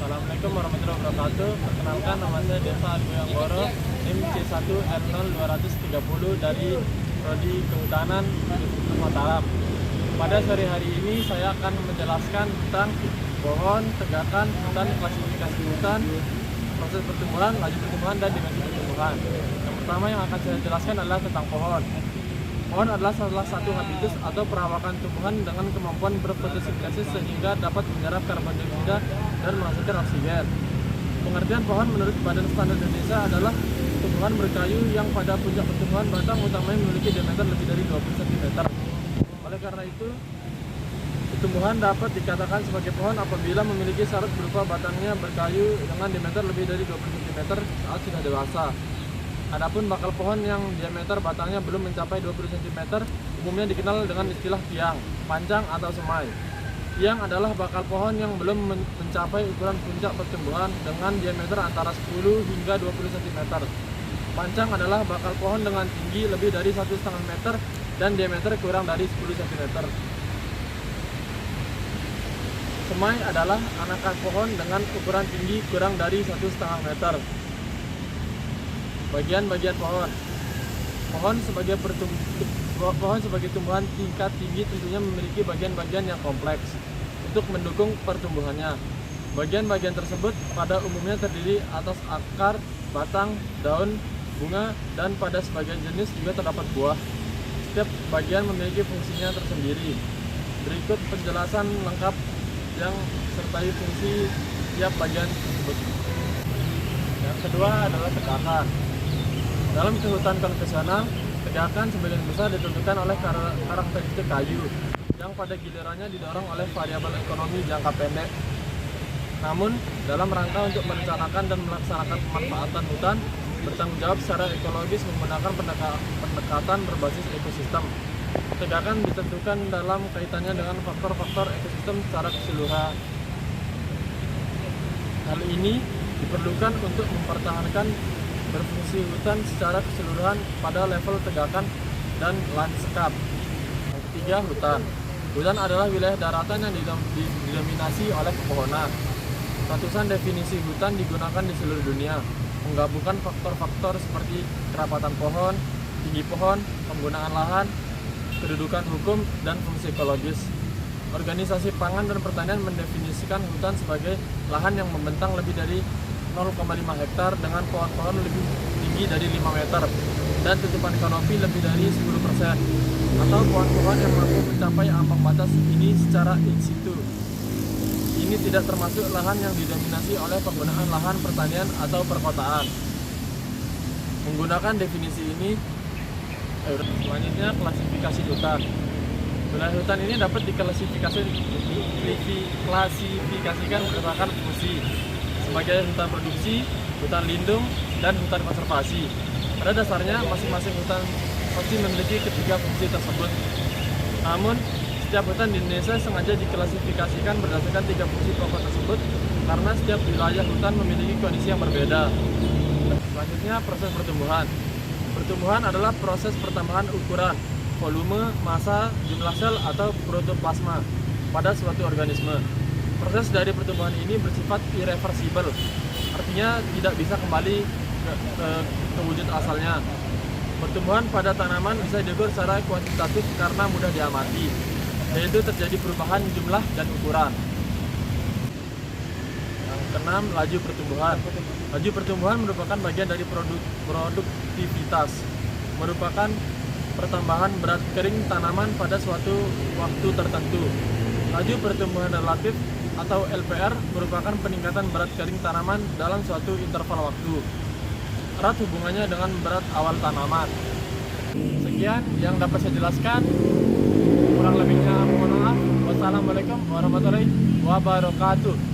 Assalamualaikum warahmatullahi wabarakatuh. Perkenalkan, nama saya Desa Alwi Anggoro, NIM C1R0230 dari Prodi Kehutanan Universitas Mataram. Pada sore hari ini saya akan menjelaskan tentang pohon, tegakan hutan, klasifikasi hutan, proses pertumbuhan, laju pertumbuhan, dan dimensi pertumbuhan. Yang pertama yang akan saya jelaskan adalah tentang pohon. Pohon adalah salah satu habitus atau perawakan tumbuhan dengan kemampuan berfotosintesis sehingga dapat menyerap karbon dioksida dan menghasilkan oksigen. Pengertian pohon menurut Badan Standar Indonesia adalah tumbuhan berkayu yang pada puncak pertumbuhan batang utamanya memiliki diameter lebih dari 20 cm. Oleh karena itu, tumbuhan dapat dikatakan sebagai pohon apabila memiliki syarat berupa batangnya berkayu dengan diameter lebih dari 20 cm saat sudah dewasa. Adapun bakal pohon yang diameter batangnya belum mencapai 20 cm umumnya dikenal dengan istilah tiang, pancang, atau semai. Tiang adalah bakal pohon yang belum mencapai ukuran puncak pertumbuhan dengan diameter antara 10 hingga 20 cm. Pancang adalah bakal pohon dengan tinggi lebih dari 1,5 meter dan diameter kurang dari 10 cm. Semai adalah anakan pohon dengan ukuran tinggi kurang dari 1,5 meter. Bagian-bagian pohon. Pohon sebagai tumbuhan tingkat tinggi tentunya memiliki bagian-bagian yang kompleks untuk mendukung pertumbuhannya. Bagian-bagian tersebut pada umumnya terdiri atas akar, batang, daun, bunga, dan pada sebagian jenis juga terdapat buah. Setiap bagian memiliki fungsinya tersendiri. Berikut penjelasan lengkap yang sertai fungsi setiap bagian tersebut. Yang kedua adalah tegakan. Dalam kehutan konvensional, tegakan sebagian besar ditentukan oleh karakteristik kayu yang pada gilirannya didorong oleh variabel ekonomi jangka pendek. Namun, dalam rangka untuk merencanakan dan melaksanakan pemanfaatan hutan, bertanggung jawab secara ekologis menggunakan pendekatan berbasis ekosistem. Tegakan ditentukan dalam kaitannya dengan faktor-faktor ekosistem secara keseluruhan. Hal ini diperlukan untuk mempertahankan berfungsi hutan secara keseluruhan pada level tegakan dan lanskap. Yang ketiga, hutan. Hutan adalah wilayah daratan yang didominasi oleh pepohonan. Ratusan definisi hutan digunakan di seluruh dunia, menggabungkan faktor-faktor seperti kerapatan pohon, tinggi pohon, penggunaan lahan, kedudukan hukum, dan fungsi ekologis. Organisasi Pangan dan Pertanian mendefinisikan hutan sebagai lahan yang membentang lebih dari 0,5 hektar dengan pohon-pohon lebih tinggi dari 5 meter dan tutupan kanopi lebih dari 10%, atau pohon-pohon yang mampu mencapai ambang batas ini secara in situ. Ini tidak termasuk lahan yang didominasi oleh penggunaan lahan pertanian atau perkotaan. Menggunakan definisi ini, selanjutnya klasifikasi hutan. Wilayah hutan ini dapat diklasifikasikan berdasarkan fungsi sebagai hutan produksi, hutan lindung, dan hutan konservasi. Pada dasarnya, masing-masing hutan pasti memiliki ketiga fungsi tersebut. Namun, setiap hutan di Indonesia sengaja diklasifikasikan berdasarkan tiga fungsi pokok tersebut karena setiap wilayah hutan memiliki kondisi yang berbeda. Selanjutnya, proses pertumbuhan. Pertumbuhan adalah proses pertambahan ukuran, volume, massa, jumlah sel, atau protoplasma pada suatu organisme. Proses dari pertumbuhan ini bersifat irreversibel, artinya tidak bisa kembali ke wujud asalnya. Pertumbuhan pada tanaman bisa diukur secara kuantitatif karena mudah diamati, yaitu terjadi perubahan jumlah dan ukuran. Yang keenam, laju pertumbuhan. Laju pertumbuhan merupakan bagian dari produktivitas, merupakan pertambahan berat kering tanaman pada suatu waktu tertentu. Laju pertumbuhan relatif atau LPR merupakan peningkatan berat kering tanaman dalam suatu interval waktu. Erat hubungannya dengan berat awal tanaman. Sekian yang dapat saya jelaskan. Kurang lebihnya mohon maaf. Wassalamualaikum warahmatullahi wabarakatuh.